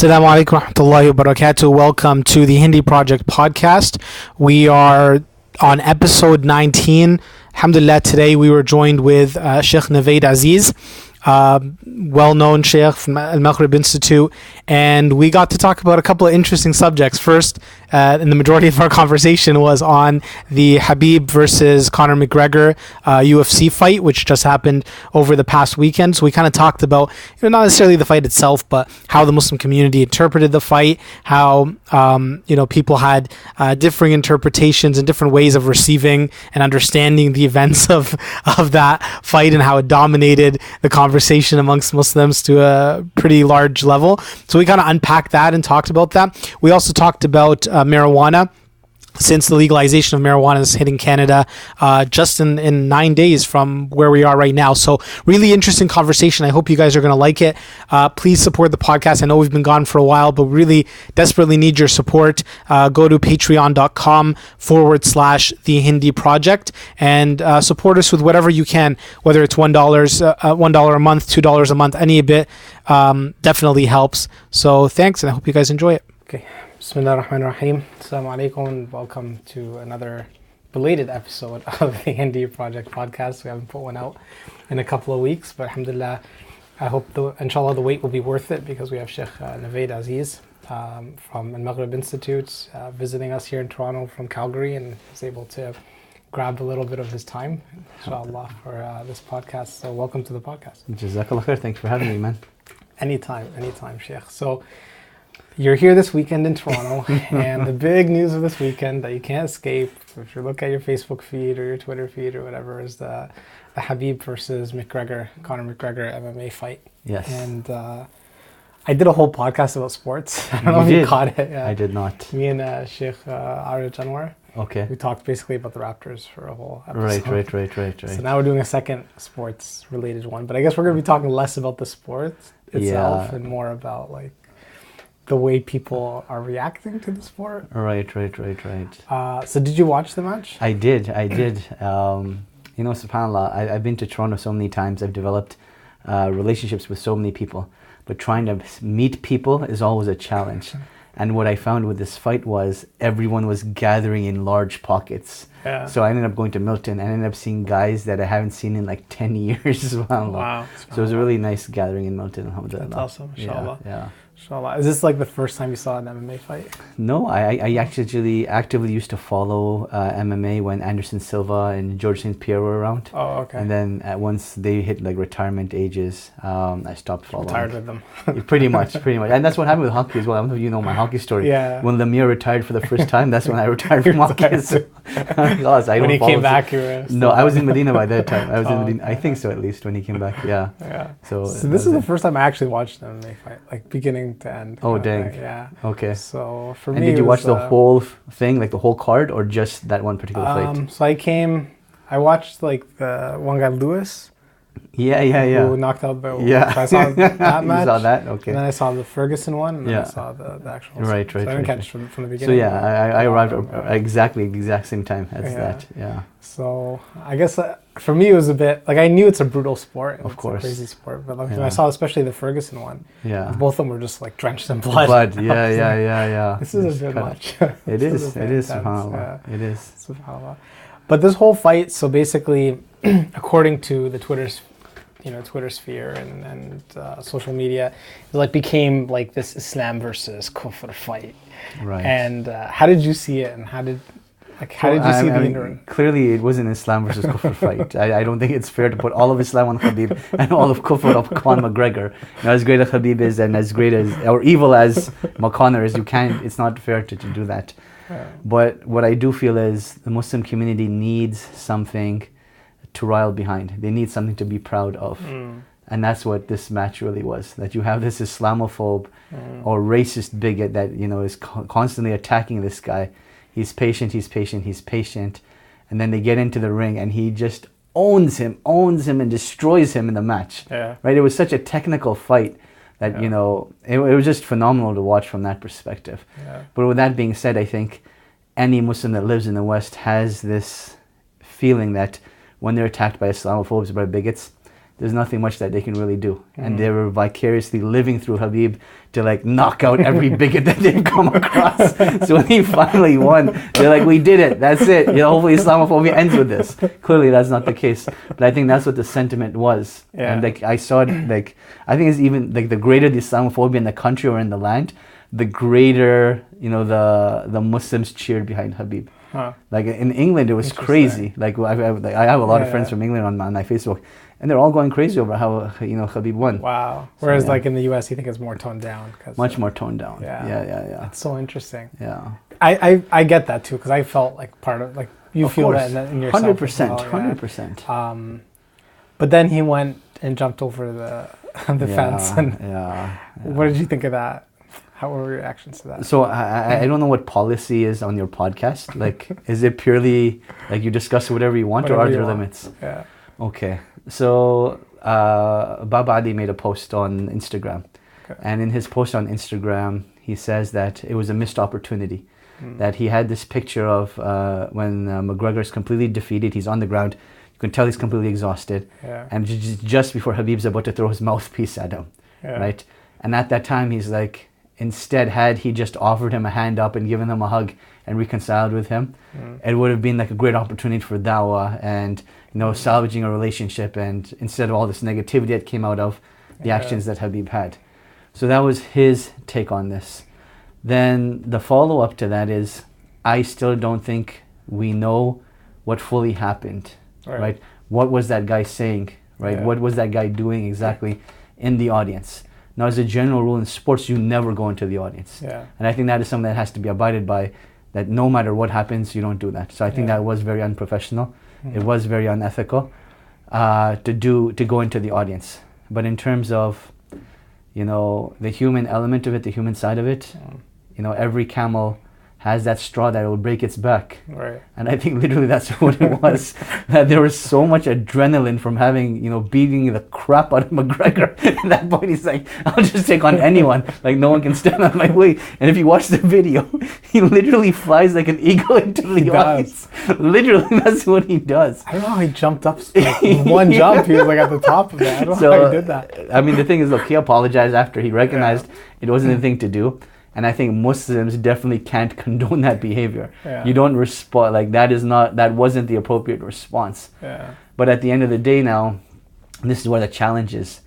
Assalamu alaikum warahmatullahi wabarakatuh. Welcome to the Hindy Project podcast. We are on episode 19. Alhamdulillah, today we were joined with Sheikh Navaid Aziz, well-known Sheikh from Al-Maghrib Institute, and we got to talk about a couple of interesting subjects. First, and the majority of our conversation was on the Khabib versus Conor McGregor UFC fight, which just happened over the past weekend. So we kind of talked about, not necessarily the fight itself, but how the Muslim community interpreted the fight, how people had differing interpretations and different ways of receiving and understanding the events of that fight, and how it dominated the conversation amongst Muslims to a pretty large level. So we kind of unpacked that and talked about that. We also talked about marijuana, since the legalization of marijuana is hitting Canada just in 9 days from where we are right now. So really interesting conversation. I hope you guys are going to like it. Please support the podcast. I know we've been gone for a while, but really desperately need your support. Go to patreon.com/the Hindy Project and support us with whatever you can, whether it's $1 a month, $2 a month, any bit definitely helps. So thanks, and I hope you guys enjoy it. Okay. Bismillah ar-Rahman ar-Rahim. Assalamu alaikum and welcome to another belated episode of the Hindy Project podcast. We haven't put one out in a couple of weeks, but alhamdulillah, I hope inshallah the wait will be worth it, because we have Sheikh Navaid Aziz from Al-Maghrib Institute visiting us here in Toronto from Calgary, and was able to grab a little bit of his time, inshallah, for this podcast. So welcome to the podcast. Jazakallah khair. Thanks for having me, man. Anytime, Sheikh. So you're here this weekend in Toronto, and the big news of this weekend that you can't escape, if you look at your Facebook feed or your Twitter feed or whatever, is the Khabib versus Conor McGregor MMA fight. Yes. And I did a whole podcast about sports. I don't know if you caught it. Yeah. I did not. Me and Sheikh Arij Anwar. Okay. We talked basically about the Raptors for a whole episode. Right. So now we're doing a second sports-related one. But I guess we're going to be talking less about the sport itself and more about the way people are reacting to the sport. Right. So did you watch the match? I did. SubhanAllah, I've been to Toronto so many times. I've developed relationships with so many people. But trying to meet people is always a challenge. And what I found with this fight was everyone was gathering in large pockets. Yeah. So I ended up going to Milton and ended up seeing guys that I haven't seen in like 10 years. Wow. So it was a really nice gathering in Milton. That's awesome. Inshallah. Yeah. Inshallah. Is this like the first time you saw an MMA fight? No, I actually actively used to follow MMA when Anderson Silva and George St. Pierre were around. Oh, okay. And then once they hit like retirement ages, I stopped following. Retired with them. Pretty much. And that's what happened with hockey as well. I don't know if you know my hockey story. Yeah. When Lemieux retired for the first time, that's when I retired from hockey. So, when he came back, you were... No, I was in Medina by that time. I was in Medina. I think so, at least, when he came back. Yeah. So this is the first time I actually watched an MMA fight, like beginning to end. Oh, dang. Yeah. Okay. So for me, and did you watch the whole thing, like the whole card, or just that one particular fight? So I watched like the one guy, Lewis. Yeah. Who knocked out the... Yeah. So I saw that match. You saw that? Okay. And then I saw the Ferguson one, and then I saw the actual... Right. So I didn't catch from the beginning. So yeah, I arrived at exact same time as that. Yeah. So I guess for me it was a bit... Like I knew it's a brutal sport. Of course. It's a crazy sport. But when I saw especially the Ferguson one, both of them were just like drenched in blood. Yeah. This is a bit much. It is, subhanAllah. It is. Subhanallah. But this whole fight, so basically, according to the Twitter sphere and social media, it became like this Islam versus Kufr fight. Right. And how did you see it? And how did you see the... Clearly, it was an Islam versus Kufr fight. I don't think it's fair to put all of Islam on Khabib and all of Kufr on Conor McGregor. As great as Khabib is and as great as, or evil as Conor is, it's not fair to do that. Yeah. But what I do feel is the Muslim community needs something to rile behind. They need something to be proud of. And that's what this match really was. That you have this Islamophobe or racist bigot that is constantly attacking this guy. He's patient, and then they get into the ring and he just owns him and destroys him in the match. Yeah. Right? It was such a technical fight that, it was just phenomenal to watch from that perspective. Yeah. But with that being said, I think any Muslim that lives in the West has this feeling that when they're attacked by Islamophobes, by bigots, there's nothing much that they can really do. And they were vicariously living through Khabib to like knock out every bigot that they've come across. So when he finally won, they're like, we did it, that's it. Hopefully Islamophobia ends with this. Clearly that's not the case. But I think that's what the sentiment was. Yeah. And like I saw it, like I think it's even like the greater the Islamophobia in the country or in the land, the greater, the Muslims cheered behind Khabib. Huh. Like in England, it was crazy. Like I have a lot of friends from England on my Facebook, and they're all going crazy over how Khabib won. Wow. Whereas like in the US, you think it's more toned down. Much more toned down. Yeah. It's so interesting. Yeah. I get that too, because I felt like part of, like, you feel that in yourself. 100%. 100%. But then he went and jumped over the fence. And what did you think of that? How were your reactions to that? So I don't know what policy is on your podcast. Like, is it purely like you discuss whatever you want, or are there limits? Yeah. Okay. So Baba Ali made a post on Instagram. Okay. And in his post on Instagram, he says that it was a missed opportunity. That he had this picture of when McGregor is completely defeated, he's on the ground. You can tell he's completely exhausted. Yeah. And just before Khabib's about to throw his mouthpiece at him. Yeah. Right? And at that time, he's like, instead, had he just offered him a hand up and given him a hug and reconciled with him, it would have been like a great opportunity for dawah and salvaging a relationship, and instead of all this negativity that came out of the actions that Khabib had. So that was his take on this. Then the follow-up to that is, I still don't think we know what fully happened, right? What was that guy saying, right? What was that guy doing exactly in the audience? Now, as a general rule in sports, you never go into the audience. Yeah. And I think that is something that has to be abided by, that no matter what happens, you don't do that. So I think that was very unprofessional. It was very unethical to go into the audience. But in terms of, the human element of it, the human side of it, every camel has that straw that will break its back. Right. And I think literally that's what it was. That there was so much adrenaline from having, beating the crap out of McGregor. At that point, he's like, I'll just take on anyone. Like, no one can stand on my way. And if you watch the video, he literally flies like an eagle into the audience. Literally, that's what he does. I don't know how he jumped up. Like, one jump, he was like at the top of it. I don't know how he did that. I mean, the thing is, look, he apologized after he recognized it wasn't the thing to do. And I think Muslims definitely can't condone that behavior. Yeah. You don't respond, like that wasn't the appropriate response. Yeah. But at the end of the day now, this is where the challenge is.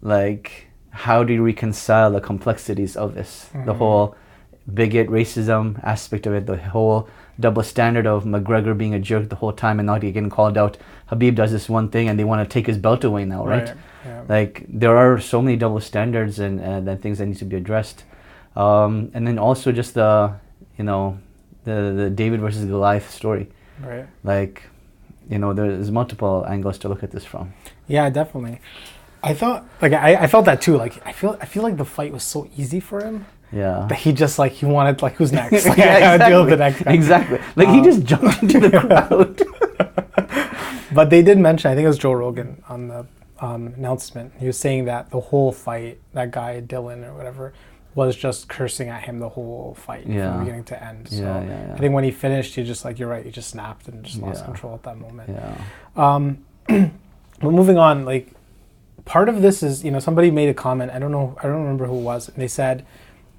Like, how do you reconcile the complexities of this? The whole bigot, racism aspect of it, the whole double standard of McGregor being a jerk the whole time and not getting called out. Habib does this one thing and they want to take his belt away now, right? Yeah. Like, there are so many double standards and things that need to be addressed. And then also just the David versus Goliath story. Right. Like, there's multiple angles to look at this from. Yeah, definitely. I thought, like, I felt that too. Like, I feel like the fight was so easy for him. Yeah. That he just, like, he wanted, like, who's next? Like, I gotta deal with the next guy. Exactly. Like, he just jumped into the crowd. But they did mention, I think it was Joe Rogan on the announcement. He was saying that the whole fight, that guy Dylan or whatever, was just cursing at him the whole fight from beginning to end. So I think when he finished, he just, like, you're right, he just snapped and just lost control at that moment. Yeah. But moving on, like, part of this is, somebody made a comment, I don't remember who it was, and they said,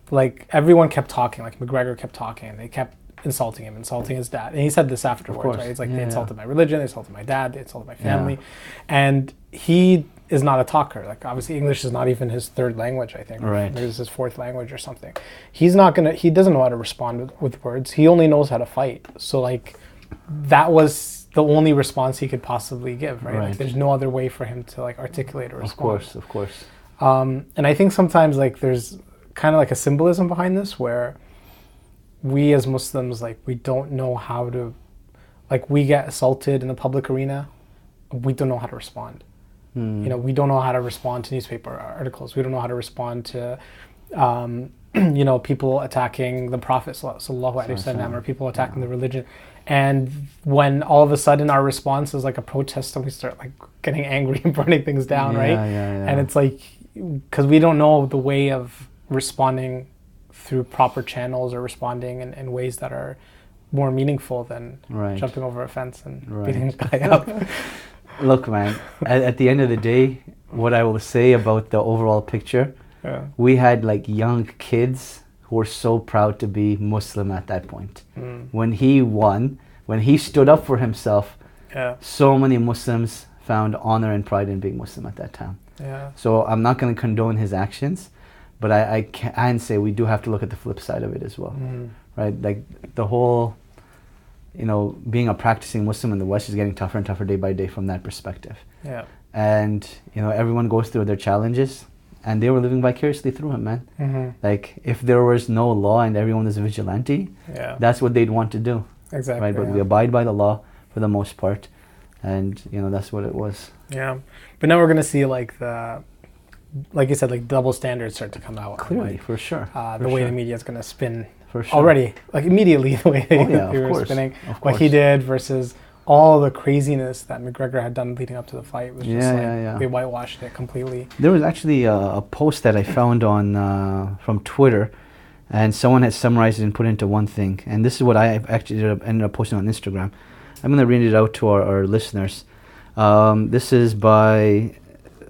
like, everyone kept talking, like McGregor kept talking, and they kept insulting him, insulting his dad. And he said this afterwards, right? It's like, they insulted my religion, they insulted my dad, they insulted my family. And he is not a talker. Like, obviously English is not even his third language, I think. Right. Maybe it's his fourth language or something. He doesn't know how to respond with words. He only knows how to fight. So, like, that was the only response he could possibly give, right? Like, there's no other way for him to, like, articulate or respond. Of course. And I think sometimes, like, there's kind of like a symbolism behind this where we as Muslims, like, we don't know how to, like, we get assaulted in the public arena, we don't know how to respond. We don't know how to respond to newspaper articles. We don't know how to respond to, people attacking the Prophet sallallahu alaihi wasallam, or people attacking the religion. And when all of a sudden our response is like a protest, and we start, like, getting angry and burning things down, right? And it's like, because we don't know the way of responding through proper channels or responding in ways that are more meaningful than jumping over a fence and beating a guy up. Look, man, at the end of the day, what I will say about the overall picture, we had like young kids who were so proud to be Muslim at that point. When he won, when he stood up for himself, so many Muslims found honor and pride in being Muslim at that time. So I'm not going to condone his actions, but I can say we do have to look at the flip side of it as well, right? Like the whole, being a practicing Muslim in the West is getting tougher and tougher day by day from that perspective. And, everyone goes through their challenges, and they were living vicariously through him, man. Like, if there was no law and everyone was a vigilante, that's what they'd want to do. Exactly. Right? But we abide by the law for the most part, and, that's what it was. Yeah. But now we're going to see, like you said, like double standards start to come out. Clearly, like, for sure. The way the media is going to spin for sure. already, like immediately, the way they were spinning what he did versus all the craziness that McGregor had done leading up to the fight was just they whitewashed it completely. There was actually a post that I found on from Twitter, and someone had summarized it and put it into one thing. And this is what I actually ended up posting on Instagram. I'm going to read it out to our listeners. This is by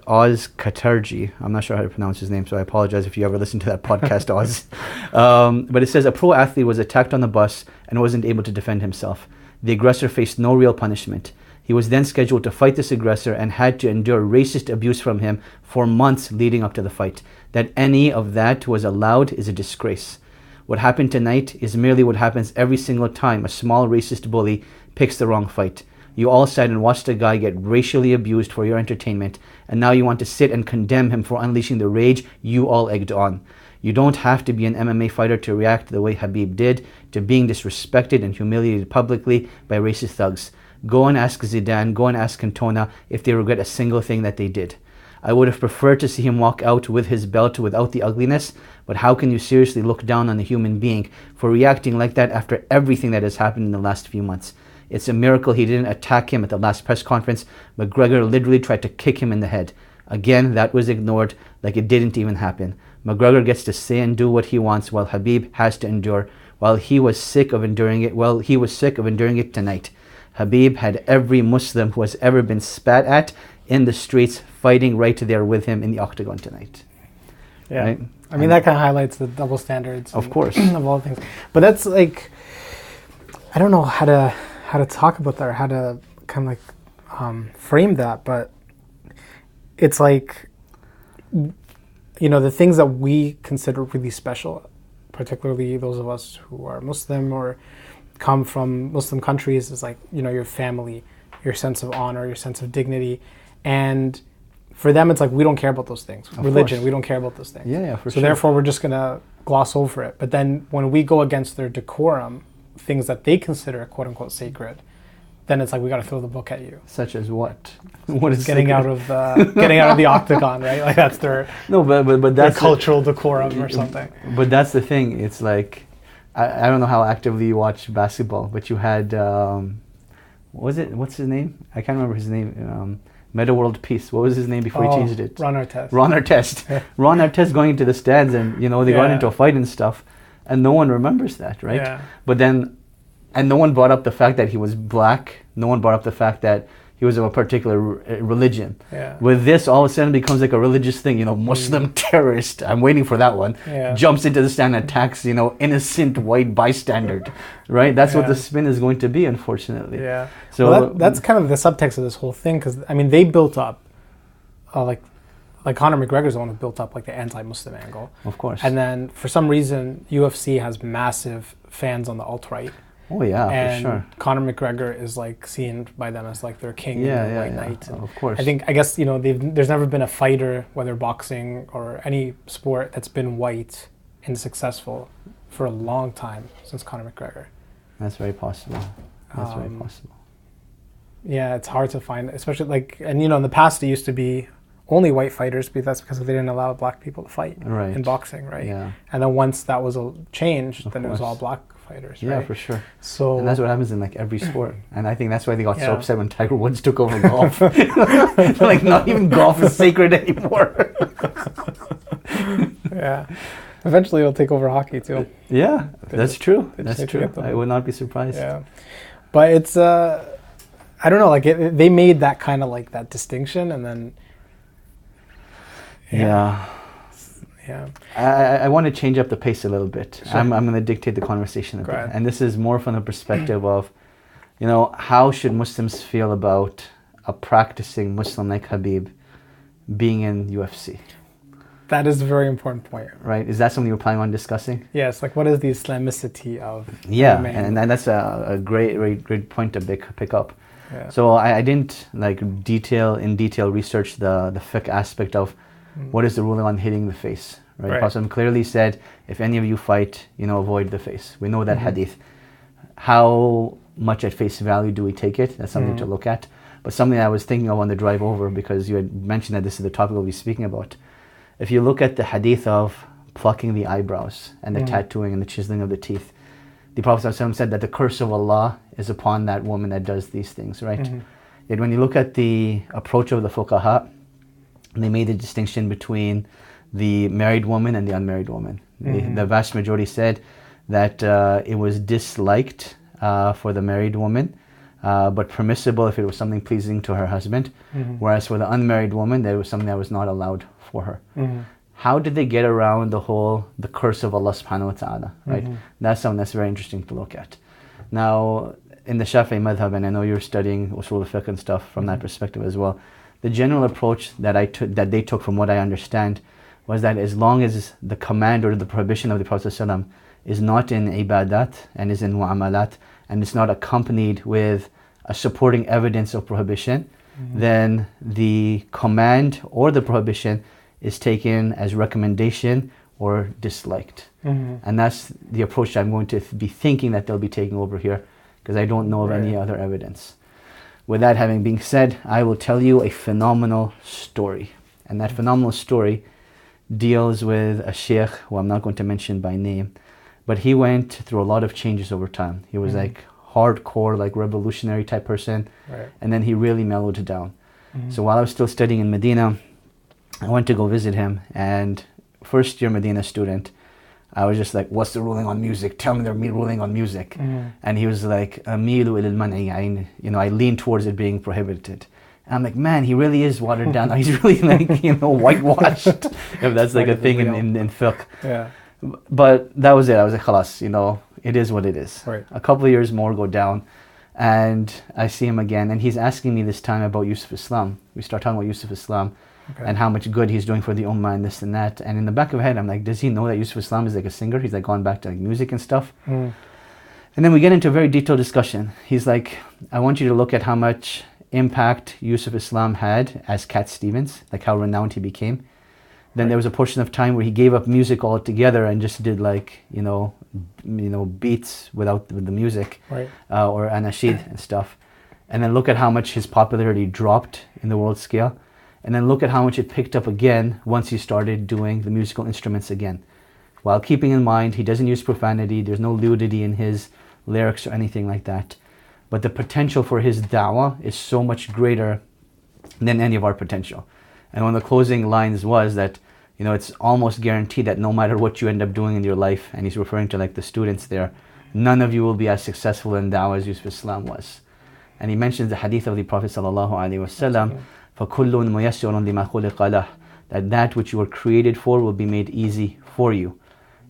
Oz Katarji. I'm not sure how to pronounce his name, so I apologize if you ever listen to that podcast, Oz. But it says, a pro athlete was attacked on the bus and wasn't able to defend himself. The aggressor faced no real punishment. He was then scheduled to fight this aggressor and had to endure racist abuse from him for months leading up to the fight. That any of that was allowed is a disgrace. What happened tonight is merely what happens every single time a small racist bully picks the wrong fight. You all sat and watched a guy get racially abused for your entertainment, and now you want to sit and condemn him for unleashing the rage you all egged on. You don't have to be an MMA fighter to react the way Khabib did to being disrespected and humiliated publicly by racist thugs. Go and ask Zidane, go and ask Cantona if they regret a single thing that they did. I would have preferred to see him walk out with his belt without the ugliness, but how can you seriously look down on a human being for reacting like that after everything that has happened in the last few months? It's a miracle he didn't attack him at the last press conference. McGregor literally tried to kick him in the head. Again, that was ignored like it didn't even happen. McGregor gets to say and do what he wants while Khabib has to endure. While he was sick of enduring it tonight. Khabib had every Muslim who has ever been spat at in the streets fighting right there with him in the octagon tonight. Yeah. Right? I mean, that kind of highlights the double standards. Of course. Of all things. But that's like, I don't know how to talk about that or how to kind of like frame that, but it's like, the things that we consider really special, particularly those of us who are Muslim or come from Muslim countries, is like, your family, your sense of honor, your sense of dignity. And for them, it's like, we don't care about those things. Religion, we don't care about those things. Yeah, for sure. So therefore, we're just going to gloss over it. But then when we go against their decorum, things that they consider quote unquote sacred, then it's like, we got to throw the book at you. Such as what? What is getting out of the octagon, right? Like that's their but that's cultural decorum or something. But that's the thing. It's like, I don't know how actively you watch basketball, but you had what's his name? I can't remember his name. Meta World Peace. What was his name before he changed it? Ron Artest. Ron Artest going into the stands and they got into a fight and stuff, and no one remembers that, right? Yeah. But then. And no one brought up the fact that he was black. No one brought up the fact that he was of a particular religion. Yeah. With this, all of a sudden it becomes like a religious thing. Muslim terrorist. I'm waiting for that one. Yeah. Jumps into the stand and attacks, innocent white bystander. Right? That's what the spin is going to be, unfortunately. Yeah. So that's kind of the subtext of this whole thing, because they built up, like Conor McGregor's the one who built up like the anti-Muslim angle. Of course. And then for some reason, UFC has massive fans on the alt-right. Oh yeah, and for sure. Conor McGregor is like seen by them as like their king, white knight. Of course. I guess there's never been a fighter, whether boxing or any sport, that's been white and successful for a long time since Conor McGregor. That's very possible. Very possible. Yeah, it's hard to find, especially in the past it used to be only white fighters, but that's because they didn't allow black people to fight in boxing, right? Yeah. And then once that was changed, then it was all black fighters, right? Yeah, for sure. So, and that's what happens in like every sport. And I think that's why they got so upset when Tiger Woods took over golf. Like, not even golf is sacred anymore. Yeah. Eventually it'll take over hockey too. Yeah, that's true. That's true. I would not be surprised. Yeah. But it's I don't know, like they made that kind of like that distinction, and then yeah. I want to change up the pace a little bit. Sure. I'm going to dictate the conversation a bit, and this is more from the perspective of, how should Muslims feel about a practicing Muslim like Khabib being in UFC? That is a very important point. Right? Is that something you're planning on discussing? Yes. Like, what is the Islamicity of? Yeah, and that's a great point to pick up. Yeah. So I didn't in detail research the fiqh aspect of what is the ruling on hitting the face. Right? The Prophet clearly said, if any of you fight, avoid the face. We know that hadith. How much at face value do we take it? That's something to look at. But something I was thinking of on the drive over, because you had mentioned that this is the topic we'll be speaking about. If you look at the hadith of plucking the eyebrows and the tattooing and the chiseling of the teeth, the Prophet ﷺ said that the curse of Allah is upon that woman that does these things, right? Yet when you look at the approach of the fuqaha, they made a distinction between the married woman and the unmarried woman. The vast majority said that it was disliked for the married woman, but permissible if it was something pleasing to her husband. Whereas for the unmarried woman, there was something that was not allowed for her. How did they get around the curse of Allah subhanahu wa ta'ala, right? That's something that's very interesting to look at. Now, in the Shafi'i madhab, and I know you're studying usul al-fiqh and stuff from that perspective as well, the general approach that they took, from what I understand, was that as long as the command or the prohibition of the Prophet ﷺ is not in ibadat and is in mu'amalat, and it's not accompanied with a supporting evidence of prohibition, then the command or the prohibition is taken as recommendation or disliked. And that's the approach I'm going to be thinking that they'll be taking over here, because I don't know of any other evidence. With that having been said, I will tell you a phenomenal story. And that phenomenal story deals with a sheikh who I'm not going to mention by name, but he went through a lot of changes over time. He was like hardcore, like revolutionary type person, and then he really mellowed down. So while I was still studying in Medina, I went to go visit him, and first year Medina student, I was just like, what's the ruling on music? Tell me the ruling on music. And he was like, amilu ilal man'i, I lean towards it being prohibited. And I'm like, man, he really is watered down. He's really like, whitewashed, if that's like a thing in fiqh. Yeah. But that was it. I was like, khalas, it is what it is. A couple of years more go down, and I see him again, and he's asking me this time about Yusuf Islam. We start talking about Yusuf Islam and how much good he's doing for the ummah and this and that. And in the back of my head, I'm like, does he know that Yusuf Islam is like a singer? He's like gone back to like music and stuff. And then we get into a very detailed discussion. He's like, I want you to look at how much impact Yusuf Islam had as Cat Stevens, like how renowned he became. Then there was a portion of time where he gave up music altogether and just did like, beats with the music, or anashid and stuff. And then look at how much his popularity dropped in the world scale. And then look at how much it picked up again once he started doing the musical instruments again. While keeping in mind, he doesn't use profanity, there's no nudity in his lyrics or anything like that. But the potential for his da'wah is so much greater than any of our potential. And one of the closing lines was that, it's almost guaranteed that no matter what you end up doing in your life, and he's referring to like the students there, none of you will be as successful in da'wah as Yusuf Islam was. And he mentions the hadith of the Prophet sallallahu alaihi wasallam, فَكُلٌّ مُيَسِّرٌ لِمَا خُلِقَ لَهُ, that which you were created for will be made easy for you.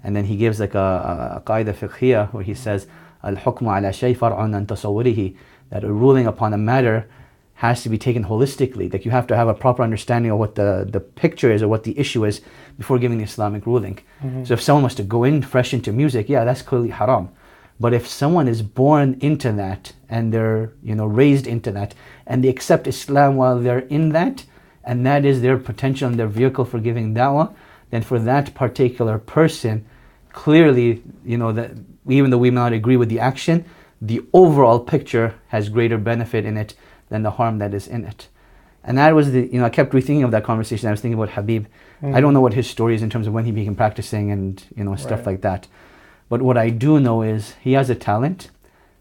And then he gives like a qaida fiqhiyah where he says, الحكم على شيء فرع عن تصوره, that a ruling upon a matter has to be taken holistically. Like you have to have a proper understanding of what the picture is or what the issue is before giving the Islamic ruling. So if someone was to go in fresh into music, that's clearly haram. But if someone is born into that and they're raised into that and they accept Islam while they're in that, and that is their potential and their vehicle for giving da'wah, then for that particular person, clearly, that even though we may not agree with the action, the overall picture has greater benefit in it than the harm that is in it. And that was I kept rethinking of that conversation. I was thinking about Khabib. I don't know what his story is in terms of when he began practicing and stuff like that. But what I do know is he has a talent,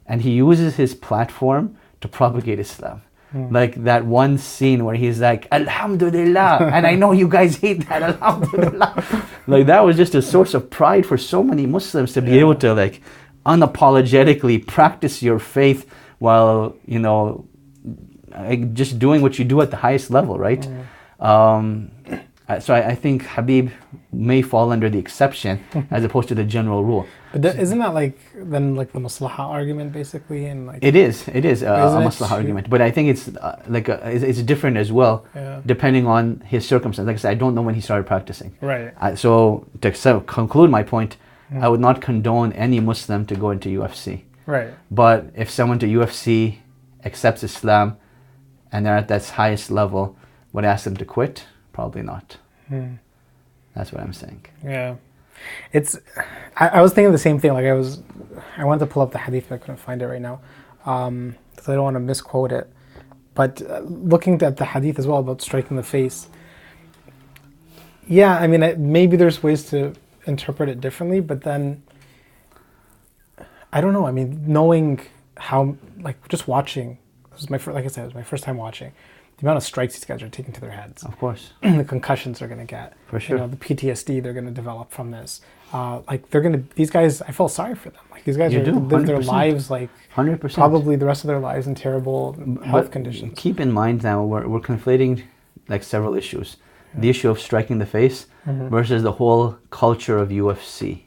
and he uses his platform to propagate Islam. Like that one scene where he's like, Alhamdulillah, and I know you guys hate that, Alhamdulillah. Like that was just a source of pride for so many Muslims to be able to like unapologetically practice your faith while, just doing what you do at the highest level, right? So I think Khabib may fall under the exception as opposed to the general rule. But isn't that the maslaha argument basically? And it is a maslaha argument, but I think it's it's different as well, depending on his circumstance. Like I said, I don't know when he started practicing. Right. So to conclude my point, I would not condone any Muslim to go into UFC. Right. But if someone to UFC accepts Islam and they're at that highest level, would I ask them to quit? Probably not. That's what I'm saying. Yeah. I was thinking the same thing. I wanted to pull up the hadith, but I couldn't find it right now. Because I don't want to misquote it. But looking at the hadith as well about striking the face. Yeah, I mean, maybe there's ways to interpret it differently, but then I don't know. I mean, knowing how, just watching, like I said, it was my first time watching. The amount of strikes these guys are taking to their heads. Of course. The concussions they're going to get. For sure. The PTSD they're going to develop from this. These guys, I feel sorry for them. These guys live their lives 100%. Probably the rest of their lives in terrible health conditions. Keep in mind now, we're conflating several issues. The issue of striking the face versus the whole culture of UFC,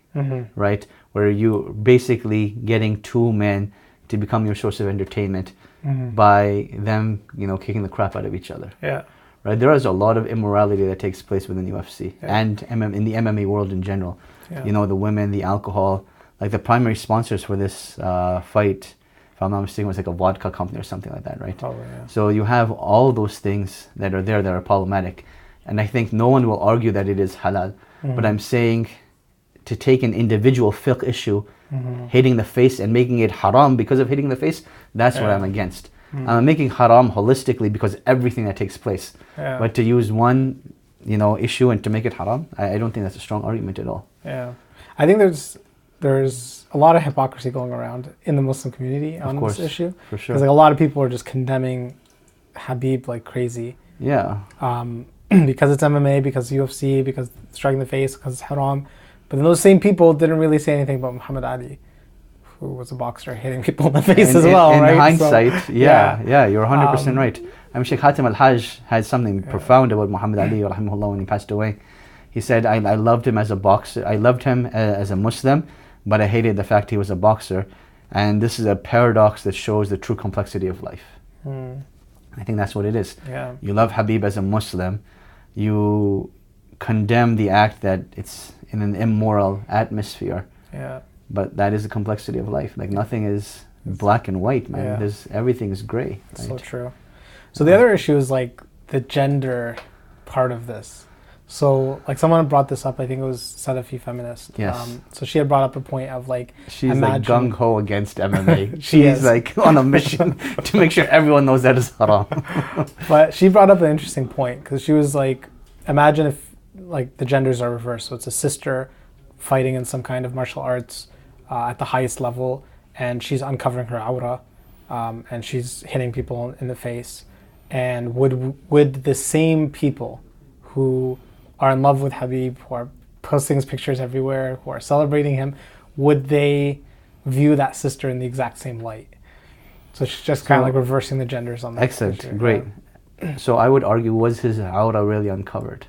right? Where you basically getting two men to become your source of entertainment by them, kicking the crap out of each other. Yeah. Right. There is a lot of immorality that takes place within UFC and in the MMA world in general. Yeah. The women, the alcohol, the primary sponsors for this fight, if I'm not mistaken, was a vodka company or something like that, right? Probably, yeah. So you have all those things that are there that are problematic. And I think no one will argue that it is halal. But I'm saying to take an individual fiqh issue, hitting the face and making it haram because of hitting the face, that's what I'm against. I'm making haram holistically because everything that takes place. Yeah. But to use one, issue and to make it haram, I don't think that's a strong argument at all. Yeah. I think there's a lot of hypocrisy going around in the Muslim community on this issue. For sure. Because a lot of people are just condemning Khabib like crazy. Yeah. Because it's MMA, because UFC, because striking the face, because it's haram. But then those same people didn't really say anything about Muhammad Ali, who was a boxer hitting people in the face as well, right? In hindsight, you're 100% right. Sheikh Hatim al-Hajj had something profound about Muhammad Ali, rahimahullah, when he passed away. He said, I loved him as a boxer. I loved him as a Muslim, but I hated the fact he was a boxer. And this is a paradox that shows the true complexity of life. I think that's what it is. Yeah. You love Khabib as a Muslim. You condemn the act that it's in an immoral atmosphere. Yeah. But that is the complexity of life. Nothing is black and white, man. Yeah. Everything is gray. Right? So true. So the other issue is the gender part of this. So someone brought this up, I think it was Salafi feminist. Yes. So she had brought up a point of she's gung-ho against MMA. She's on a mission to make sure everyone knows that is haram. But she brought up an interesting point because she was imagine if the genders are reversed. So it's a sister fighting in some kind of martial arts at the highest level, and she's uncovering her aura, and she's hitting people in the face. And would the same people who are in love with Khabib, who are posting his pictures everywhere, who are celebrating him, would they view that sister in the exact same light? So she's just kind of reversing the genders on that. Excellent, issue. great. So I would argue, was his aura really uncovered?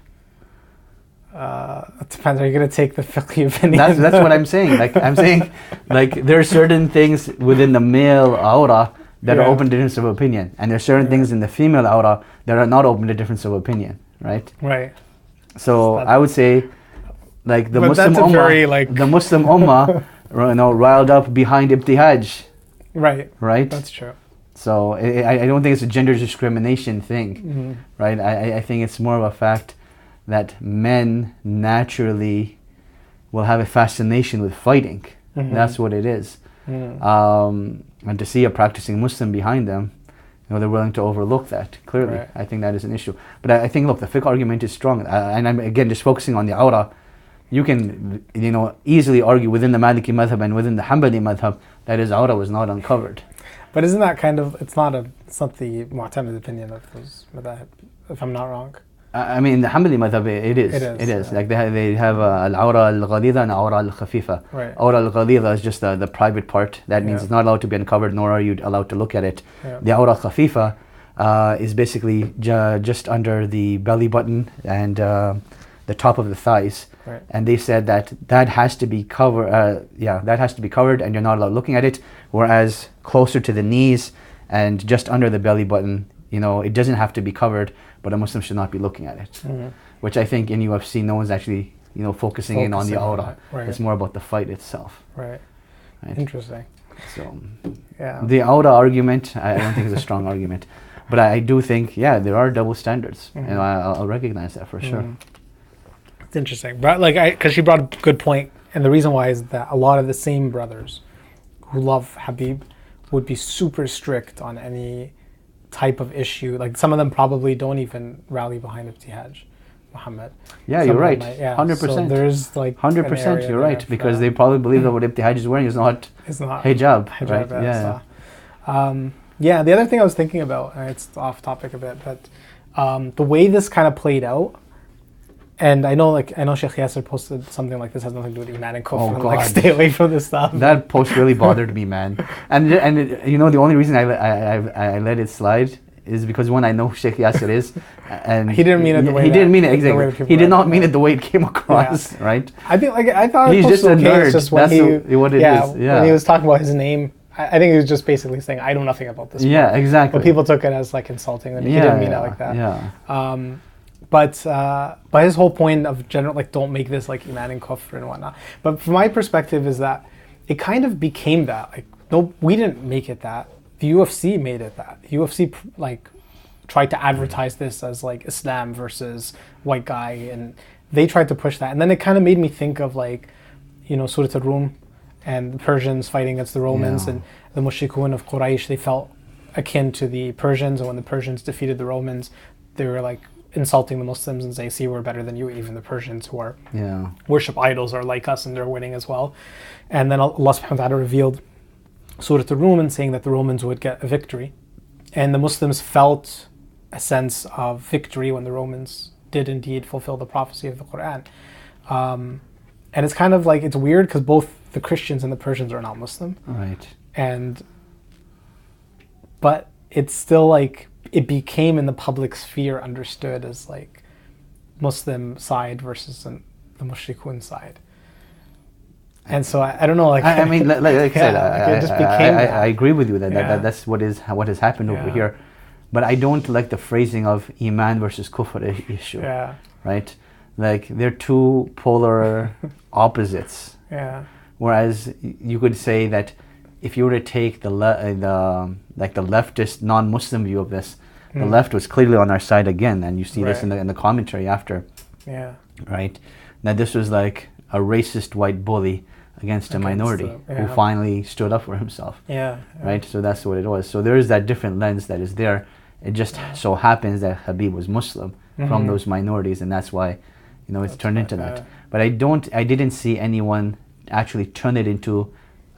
It depends. Are you going to take the fiqhi opinion? That's what I'm saying. I'm saying, there are certain things within the male aura that are open to difference of opinion, and there are certain things in the female aura that are not open to difference of opinion, right? Right. So I would say, the Muslim Ummah, the Muslim Ummah, riled up behind ibtihaj. Right. Right. That's true. So I don't think it's a gender discrimination thing, right? I think it's more of a fact that men naturally will have a fascination with fighting. That's what it is. And to see a practicing Muslim behind them, they're willing to overlook that. Clearly, right. I think that is an issue. But I think, the fiqh argument is strong. And I'm, again, just focusing on the aura. You can, easily argue within the Maliki madhab and within the Hanbali madhab that his aura was not uncovered. But isn't that it's not the Mu'tamid opinion of those madhab, if I'm not wrong? I mean, the Hanbali madhab, it is. Yeah. They have al-awra al-ghadida and awra al-khafifa. Right. Awra al-ghadida is just the private part. That means it's not allowed to be uncovered, nor are you allowed to look at it. Yeah. The awra al-khafifa, is basically just under the belly button and the top of the thighs. Right. And they said that has to be covered. That has to be covered, and you're not allowed looking at it. Whereas closer to the knees and just under the belly button, it doesn't have to be covered, but a Muslim should not be looking at it. Mm-hmm. Which I think in UFC, no one's actually focusing in on the aura. Right. It's more about the fight itself. Right. Right. Interesting. So Yeah. the aura argument, I don't think is a strong argument, but I do think there are double standards, Mm-hmm. and I'll recognize that for sure. It's interesting, but because she brought a good point, and the reason why is that a lot of the same brothers who love Khabib would be super strict on any type of issue. Like some of them probably don't even rally behind Ibtihaj Muhammad. Yeah, you're right. 100%. So there's 100%. You're right, because they probably believe that what Ibtihaj is wearing is not hijab. Right? Yeah. Yeah. The other thing I was thinking about, and it's off topic a bit, but the way this kind of played out. And I know Sheikh Yasser posted something like this has nothing to do with Eman and Kufr. Oh, God. Stay away from this stuff. That post really bothered me, man. And the only reason I let it slide is because one, I know who Sheikh Yasser is, and he didn't mean it the way he didn't mean it exactly. He did not mean it the way it came across, right? I think I thought he's just a nerd. It's just when what it is. Yeah. When he was talking about his name, I think he was just basically saying I know nothing about this. Yeah, exactly. But people took it as insulting, and he didn't mean it like that. Yeah. But his whole point of general don't make this like Eman and Kufr and whatnot. But from my perspective is that it kind of became that. No, we didn't make it that. The UFC made it that. The UFC tried to advertise this as Islam versus white guy, and they tried to push that. And then it kind of made me think of Surah Al-Rum and the Persians fighting against the Romans, and the Mushrikun of Quraysh. They felt akin to the Persians, and when the Persians defeated the Romans, they were insulting the Muslims and saying, see, we're better than you. Even the Persians who are worship idols are like us and they're winning as well. And then Allah subhanahu wa ta'ala revealed Surah Al-Rum and saying that the Romans would get a victory. And the Muslims felt a sense of victory when the Romans did indeed fulfill the prophecy of the Quran. And it's kind of it's weird because both the Christians and the Persians are not Muslim. Right. But it's still it became in the public sphere understood as Muslim side versus the Mushrikun side. And so I don't know. I mean, like I said, it just became I agree with you that that's what has happened over here. But I don't like the phrasing of Iman versus Kufr issue. Yeah. Right? They're two polar opposites. Yeah. Whereas you could say that if you were to take the leftist non-Muslim view of this, the left was clearly on our side again, and you see this in the commentary after. Yeah. Right? That this was a racist white bully against a minority who finally stood up for himself. Yeah. Right? So that's what it was. So there is that different lens that is there. It just so happens that Khabib was Muslim from those minorities, and that's why it's turned into that. But I didn't see anyone actually turn it into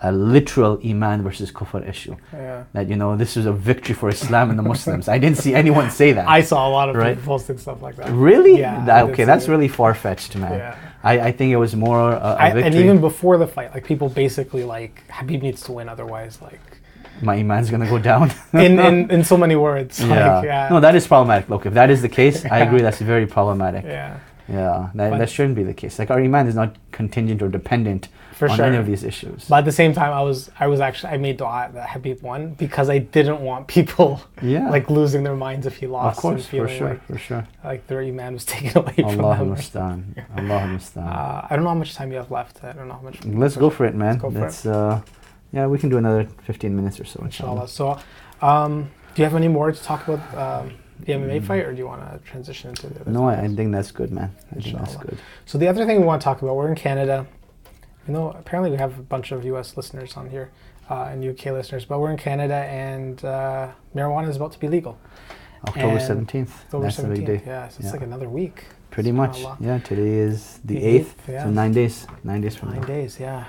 a literal Iman versus Kufr issue. Yeah. That this was a victory for Islam and the Muslims. I didn't see anyone say that. I saw a lot of people posting stuff like that. Really? Yeah. Okay, that's really far-fetched, man. Yeah. I think it was more a victory. And even before the fight, people basically Khabib needs to win, otherwise my Iman's gonna go down. in so many words. Yeah. No, that is problematic. Look, if that is the case, I agree that's very problematic. Yeah. Yeah, that shouldn't be the case. Our Iman is not contingent or dependent on any of these issues. But at the same time, I made dua that Khabib won because I didn't want people losing their minds if he lost. Of course, and feeling for sure. Their Iman was taken away from them. Allah Mustaan. I don't know how much time you have left. I don't know how much. Let's go for it, man. We can do another 15 minutes or so. Inshallah. So, do you have any more to talk about the MMA fight, or do you want to transition into the other? No, I think that's good, man. I think that's good. So the other thing we want to talk about, we're in Canada. Apparently we have a bunch of U.S. listeners on here and UK listeners, but we're in Canada, and marijuana is about to be legal. October 17th. That's the big day. Yeah, so it's another week. Pretty much. Yeah, today is the 8th, so 9 days. 9 days from now. 9 days, yeah.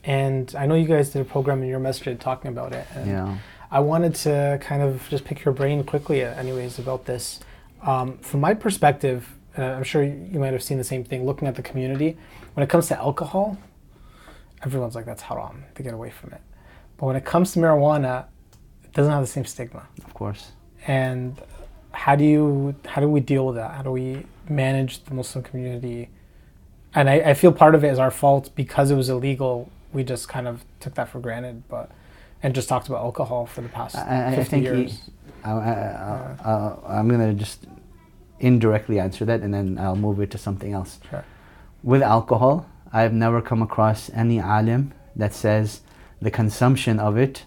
And I know you guys did a program in your masjid talking about it. And I wanted to kind of just pick your brain quickly, anyways, about this. From my perspective, I'm sure you might have seen the same thing, looking at the community, when it comes to alcohol, everyone's like, that's haram, to get away from it. But when it comes to marijuana, it doesn't have the same stigma. Of course. And how do we deal with that? How do we manage the Muslim community? And I feel part of it is our fault because it was illegal. We just kind of took that for granted, and just talked about alcohol for the past 50 years. I'm going to just indirectly answer that, and then I'll move it to something else. Sure. With alcohol, I've never come across any alim that says the consumption of it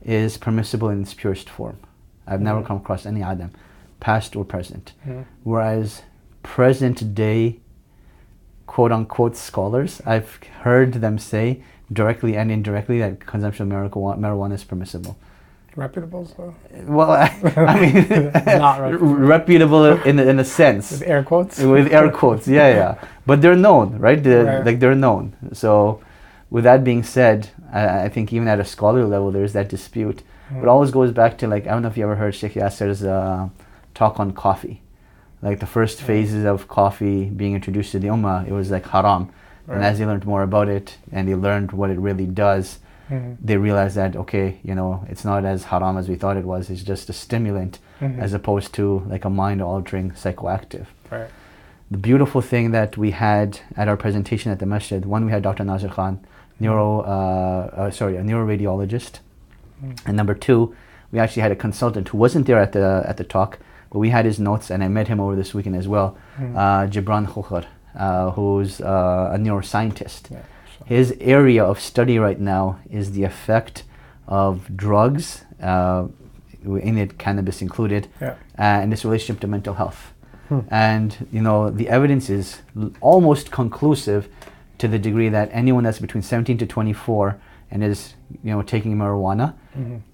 is permissible in its purest form. I've never come across any alim, past or present. Whereas present day quote-unquote scholars, I've heard them say directly and indirectly that consumption of marijuana is permissible. Reputable, so? Well, I mean, not reputable. Reputable in a sense. With air quotes? With air quotes, yeah. But they're known, right? Like they're known. So with that being said, I think even at a scholarly level, there's that dispute. But it always goes back to, like, I don't know if you ever heard Sheikh Yasser's talk on coffee. Like the first phases of coffee being introduced to the Ummah, it was like haram. Right. And as they learned more about it and they learned what it really does, they realized that, okay, it's not as haram as we thought it was. It's just a stimulant as opposed to like a mind-altering psychoactive. Right. The beautiful thing that we had at our presentation at the masjid, one, we had Dr. Nazir Khan, a neuroradiologist. And number two, we actually had a consultant who wasn't there at the talk, but we had his notes, and I met him over this weekend as well, Gibran Khokhar, who's a neuroscientist. Yeah, sure. His area of study right now is the effect of drugs, in it cannabis included, and its relationship to mental health. And the evidence is almost conclusive to the degree that anyone that's between 17 to 24 and is taking marijuana,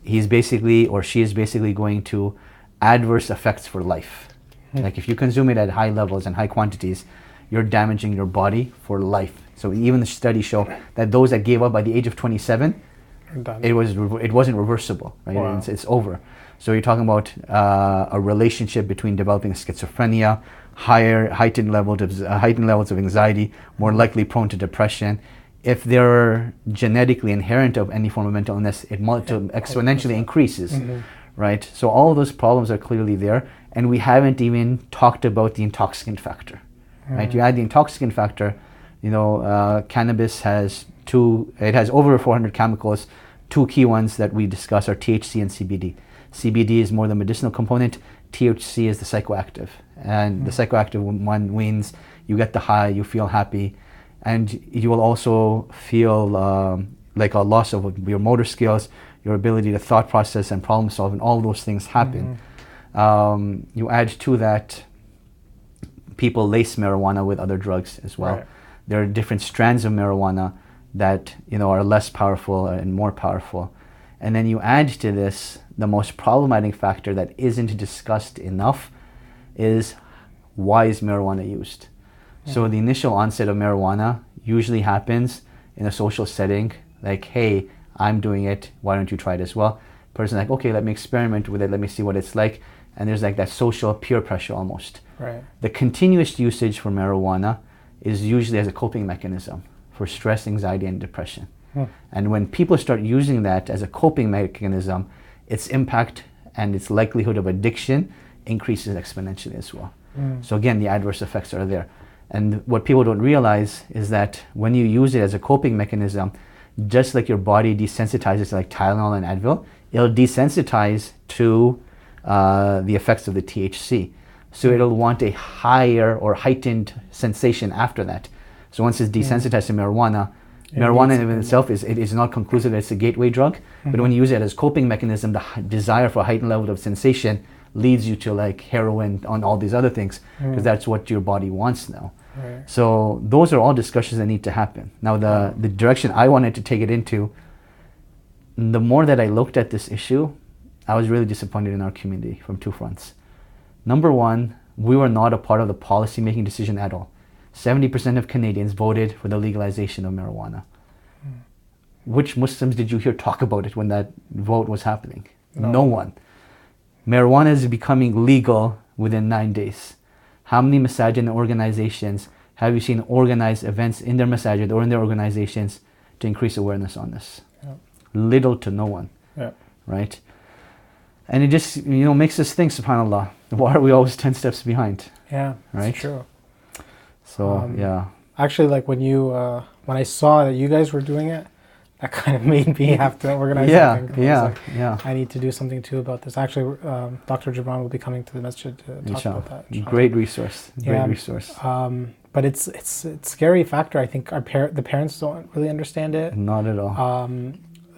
he's basically, or she is basically going to adverse effects for life. Like if you consume it at high levels and high quantities, you're damaging your body for life. So even the studies show that those that gave up by the age of 27, it wasn't reversible, right? Wow. It's over. So you're talking about a relationship between developing schizophrenia, heightened levels of anxiety, more likely prone to depression. If they're genetically inherent of any form of mental illness, it exponentially increases, right? So all of those problems are clearly there, and we haven't even talked about the intoxicant factor, right? You add the intoxicant factor, cannabis has over 400 chemicals. Two key ones that we discuss are THC and CBD. CBD is more the medicinal component. THC is the psychoactive, and the psychoactive one means you get the high, you feel happy, and you will also feel like a loss of your motor skills, your ability to thought process and problem solve, and all those things happen. You add to that, people lace marijuana with other drugs as well. Right. There are different strands of marijuana that are less powerful and more powerful. And then you add to this, the most problematic factor that isn't discussed enough is, why is marijuana used? So the initial onset of marijuana usually happens in a social setting, like, hey, I'm doing it, why don't you try it as well? Person's like, okay, let me experiment with it, let me see what it's like. And there's like that social peer pressure almost. Right. The continuous usage for marijuana is usually as a coping mechanism for stress, anxiety, and depression. And when people start using that as a coping mechanism, its impact and its likelihood of addiction increases exponentially as well. So again, the adverse effects are there. And what people don't realize is that when you use it as a coping mechanism, just like your body desensitizes to like Tylenol and Advil, it'll desensitize to the effects of the THC. So it'll want a higher or heightened sensation after that. So once it's desensitized to marijuana in itself is not conclusive that it's a gateway drug, but when you use it as a coping mechanism, the desire for a heightened level of sensation leads you to like heroin on all these other things, because that's what your body wants now. Right. So those are all discussions that need to happen. Now the direction I wanted to take it into, the more that I looked at this issue, I was really disappointed in our community from two fronts. Number one, we were not a part of the policy making decision at all. 70% of Canadians voted for the legalization of marijuana. Which Muslims did you hear talk about it when that vote was happening? No one. Marijuana is becoming legal within 9 days. How many masajid and organizations have you seen organize events in their masajid or in their organizations to increase awareness on this? Little to no one, right? And it just, makes us think, subhanAllah, why are we always 10 steps behind? Yeah, right? That's true. So, yeah. Actually, like when I saw that you guys were doing it, that kind of made me have to organize something. Yeah. I need to do something too about this. Actually, Dr. Jabran will be coming to the masjid to talk about that. Inshallah. Great resource. But it's a scary factor. I think the parents don't really understand it. Not at all.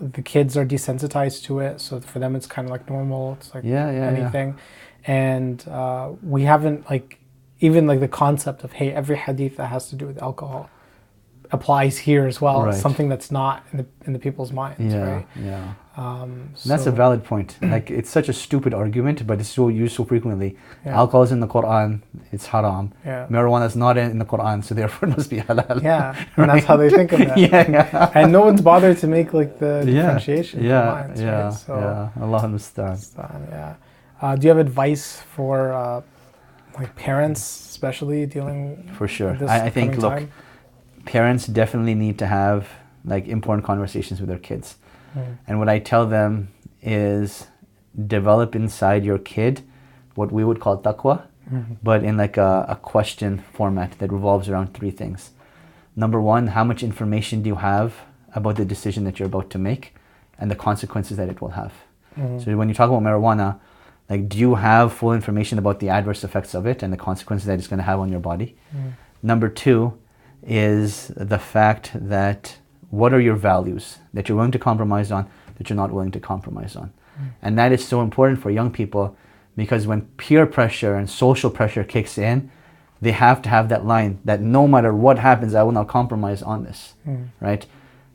The kids are desensitized to it, so for them it's kind of like normal. It's like anything. And we haven't even the concept of, hey, every hadith that has to do with alcohol applies here as well. Right. Something that's not in the people's minds, right? Yeah. That's a valid point. It's such a stupid argument, but it's so used so frequently. Yeah. Alcohol is in the Quran, it's haram. Yeah. Marijuana is not in the Quran, so therefore it must be halal. Yeah, right? And that's how they think of it. And no one's bothered to make the differentiation. Minds, right? So, Allah understand. Do you have advice for parents, especially dealing for sure. with this I think time? Parents definitely need to have important conversations with their kids. And what I tell them is develop inside your kid what we would call taqwa, but in a question format that revolves around three things. Number one, how much information do you have about the decision that you're about to make and the consequences that it will have? So when you talk about marijuana, do you have full information about the adverse effects of it and the consequences that it's going to have on your body? Number two is the fact that what are your values that you're willing to compromise on, that you're not willing to compromise on? And that is so important for young people, because when peer pressure and social pressure kicks in, they have to have that line that no matter what happens, I will not compromise on this, right?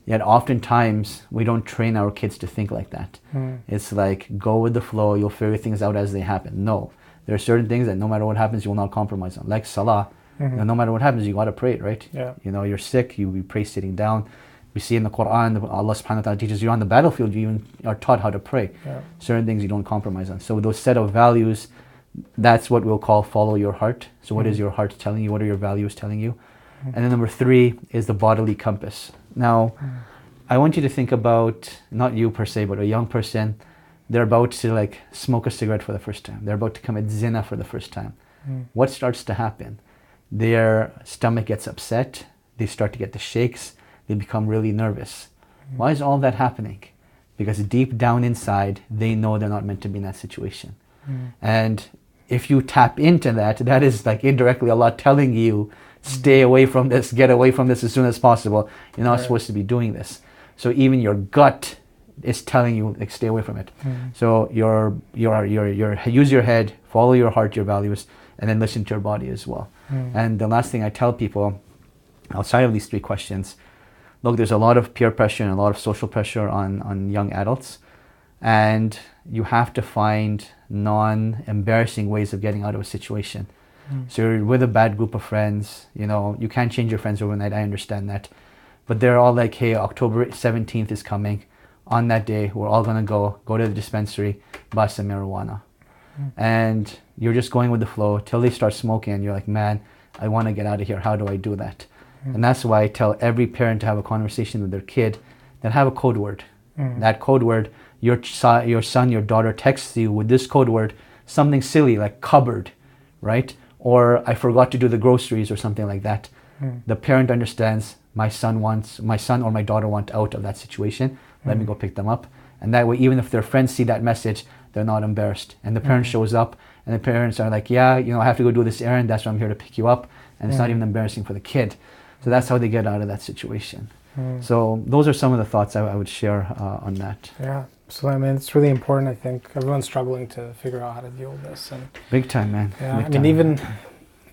Yet oftentimes we don't train our kids to think like that. It's go with the flow, you'll figure things out as they happen. No, there are certain things that no matter what happens, you will not compromise on. Like salah, no matter what happens, you got to pray it, right? Yeah. You're sick, you pray sitting down. We see in the Quran, Allah subhanahu wa ta'ala teaches you on the battlefield, you even are taught how to pray. Yeah. Certain things you don't compromise on. So those set of values, that's what we'll call follow your heart. So what is your heart telling you? What are your values telling you? And then number three is the bodily compass. Now, I want you to think about, not you per se, but a young person. They're about to smoke a cigarette for the first time. They're about to commit zina for the first time. What starts to happen? Their stomach gets upset. They start to get the shakes. They become really nervous. Why is all that happening? Because deep down inside, they know they're not meant to be in that situation. And if you tap into that, that is indirectly Allah telling you, stay away from this, get away from this as soon as possible. You're not supposed to be doing this. So even your gut is telling you, stay away from it. So use your head, follow your heart, your values, and then listen to your body as well. And the last thing I tell people, outside of these three questions, look, there's a lot of peer pressure and a lot of social pressure on young adults, and you have to find non-embarrassing ways of getting out of a situation. So you're with a bad group of friends, you can't change your friends overnight, I understand that. But they're all hey, October 17th is coming. On that day, we're all going to go to the dispensary, buy some marijuana. And you're just going with the flow till they start smoking, and you're like, man, I want to get out of here. How do I do that? And that's why I tell every parent to have a conversation with their kid, that have a code word. That code word, your son, your daughter texts you with this code word, something silly like cupboard, right? Or I forgot to do the groceries or something like that. The parent understands, my son or my daughter want out of that situation. Let me go pick them up. And that way, even if their friends see that message, they're not embarrassed. And the parent shows up, and the parents are like, yeah, I have to go do this errand. That's why I'm here to pick you up. And it's not even embarrassing for the kid. So that's how they get out of that situation. So those are some of the thoughts I would share on that. Yeah. So it's really important. I think everyone's struggling to figure out how to deal with this. And big time, man. Yeah. Even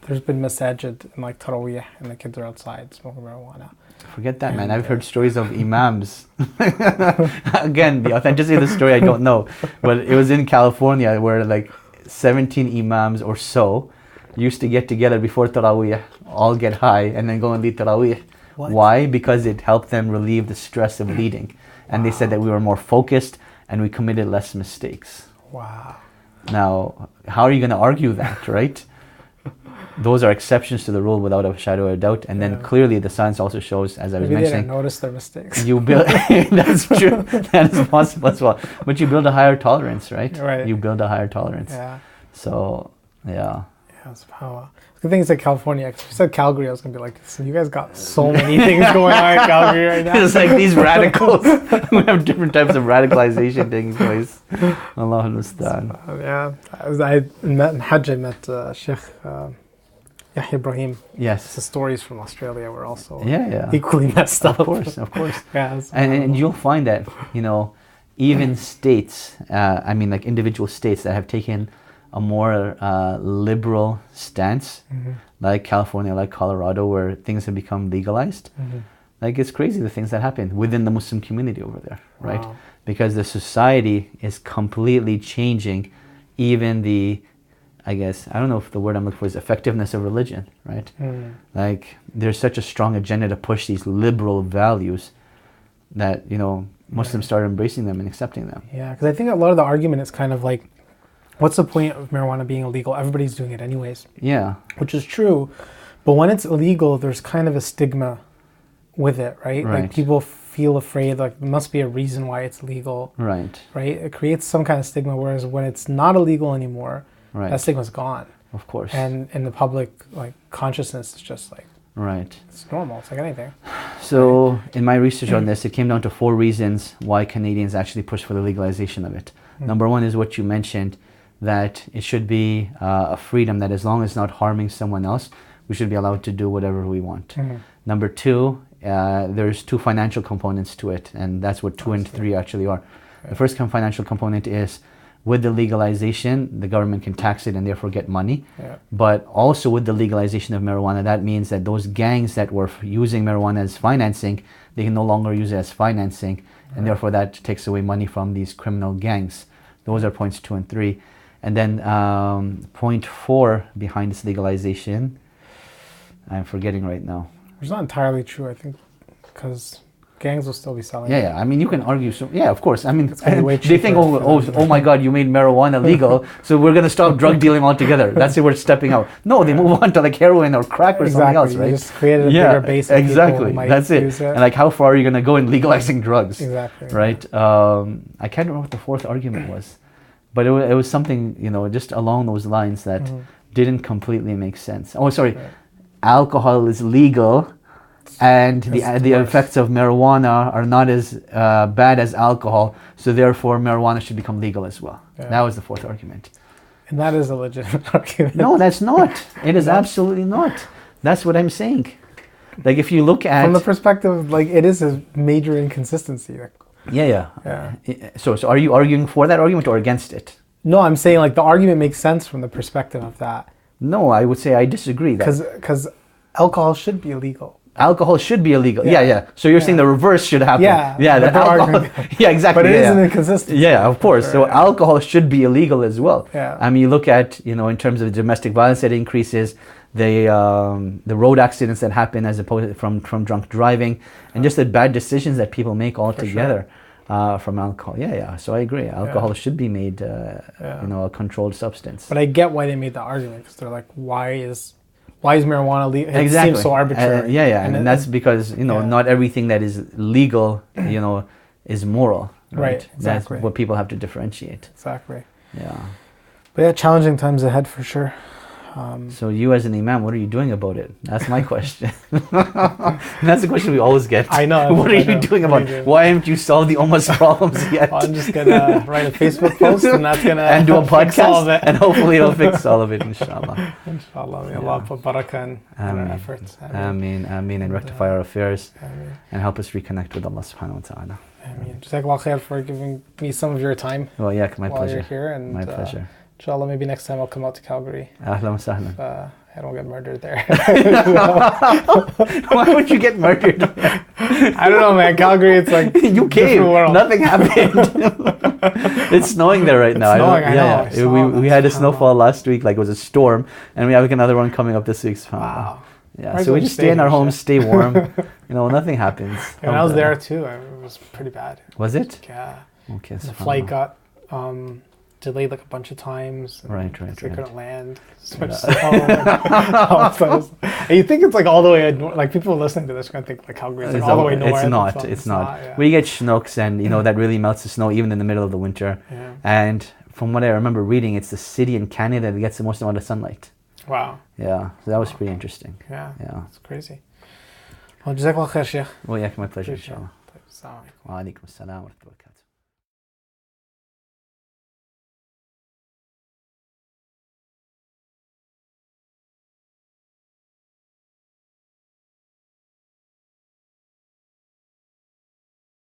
there's been masajid and Taraweeh, and the kids are outside smoking marijuana. Forget that, man. I've heard stories of imams. Again, the authenticity of the story I don't know, but it was in California where 17 imams or so used to get together before Taraweeh, all get high, and then go and lead Taraweeh. What? Why? Because it helped them relieve the stress of leading. And they said that we were more focused and we committed less mistakes. Wow. Now, how are you going to argue that, right? those are exceptions to the rule without a shadow of a doubt. And then clearly the science also shows, as I was Maybe mentioning, they didn't notice their mistakes. you build. That's true. That is possible as well. But you build a higher tolerance, right? Right. You build a higher tolerance. Yeah. So yeah. Yeah, so the thing is that California, if you said Calgary, I was going to be like, so you guys got so many things going on in Calgary right now. It's like these radicals. We have different types of radicalization taking place. Allah understand. Yeah. I met in Hajj, I met Sheikh Ibrahim. Yes. The stories from Australia were also equally messed up. Of course. Yeah. And you'll find that, even states, like individual states that have taken a more liberal stance, like California, like Colorado, where things have become legalized. Like, it's crazy the things that happen within the Muslim community over there, right? Wow. Because the society is completely changing even the, I guess, I don't know if the word I'm looking for is effectiveness of religion, right? Like, there's such a strong agenda to push these liberal values that, Muslims start embracing them and accepting them. Yeah, because I think a lot of the argument is kind of like, what's the point of marijuana being illegal? Everybody's doing it anyways. Yeah. Which is true. But when it's illegal, there's kind of a stigma with it, right? Like, people feel afraid, like, there must be a reason why it's legal. Right. Right? It creates some kind of stigma, whereas when it's not illegal anymore, that stigma's gone. Of course. And in the public, like, consciousness is just like, it's normal. It's like anything. So in my research on this, it came down to 4 reasons why Canadians actually push for the legalization of it. Number 1 is what you mentioned, that it should be a freedom that as long as it's not harming someone else, we should be allowed to do whatever we want. Number 2, there's 2 financial components to it, and that's what 2 and 3 actually are. The first financial component is, with the legalization, the government can tax it and therefore get money. But also with the legalization of marijuana, that means that those gangs that were using marijuana as financing, they can no longer use it as financing, and therefore that takes away money from these criminal gangs. Those are points 2 and 3. And then point 4 behind this legalization, I'm forgetting right now. It's not entirely true, I think, because gangs will still be selling. Yeah. I mean, you can argue. So, yeah, of course. I mean, they think, oh my God, you made marijuana legal, so we're going to stop drug dealing altogether. That's it. We're stepping out. No, they move on to like heroin or crack or something else, right? You just created a bigger base of people who might That's it. use it. And like, how far are you going to go in legalizing drugs? Exactly. Right. I can't remember what the 4th argument was, but it was something, just along those lines that didn't completely make sense. Oh, sorry. Alcohol is legal, and the effects of marijuana are not as bad as alcohol, so therefore marijuana should become legal as well. That was the 4th argument. And that is a legitimate argument. No, that's not. It is absolutely not. That's what I'm saying. Like, if you look at... From the perspective, like, it is a major inconsistency. Like, yeah. So are you arguing for that argument or against it? No, I'm saying, like, the argument makes sense from the perspective of that. No, I would say I disagree. Because alcohol should be illegal. Alcohol should be illegal. Yeah. So you're saying the reverse should happen. Yeah. That alcohol. Yeah, exactly. But it is an inconsistency. Yeah, of course. So alcohol should be illegal as well. Yeah. I mean, you look at, in terms of domestic violence that increases, the road accidents that happen as opposed from drunk driving, and just the bad decisions that people make altogether from alcohol. Yeah. So I agree. Alcohol should be made, a controlled substance. But I get why they made the argument, because they're like, why is marijuana legal? It Exactly. seems so arbitrary. And that's because, not everything that is legal, is moral. Right. Exactly. That's what people have to differentiate. Exactly. Yeah. But challenging times ahead for sure. So you as an imam, what are you doing about it? That's my question. That's the question we always get. I know. What are you doing about it? Why haven't you solved the Ummah's problems yet? I'm just going to write a Facebook post and that's going to and do a podcast and hopefully it'll fix all of it, inshallah. Inshallah. May Allah put barakah in our efforts. Ameen. And rectify our affairs. And help us reconnect with Allah subhanahu wa ta'ala. Ameen. Jazakallah khair for giving me some of your time. Well, yeah, my pleasure. While you're here. And, my pleasure. Inshallah, maybe next time I'll come out to Calgary. Ahlan wa sahlan. I don't get murdered there. Why would you get murdered? I don't know, man. Calgary, it's like you came. Nothing happened. It's snowing there right now. It's snowing, I know. We had a snowfall last week, like it was a storm, and we have another one coming up this week. Wow. Yeah, so we just stay in our homes, stay warm. Nothing happens. When I was there too, it was pretty bad. Was it? Yeah. Okay. The flight got delayed like a bunch of times. Right. They couldn't land. Switched and you think it's like all the way, like people listening to this are going to think like Calgary is like all the way north. It's not. Yeah. We get Chinooks and, that really melts the snow even in the middle of the winter. Yeah. And from what I remember reading, it's the city in Canada that gets the most amount of sunlight. Wow. Yeah, so that was pretty interesting. Yeah. It's crazy. Well, Jazakallah khair, Sheikh. Well, yeah, my pleasure, Appreciate it. inshallah. Assalamu alaikum. Wa alaikum assalam wa rahmatullahi wa barakatuh.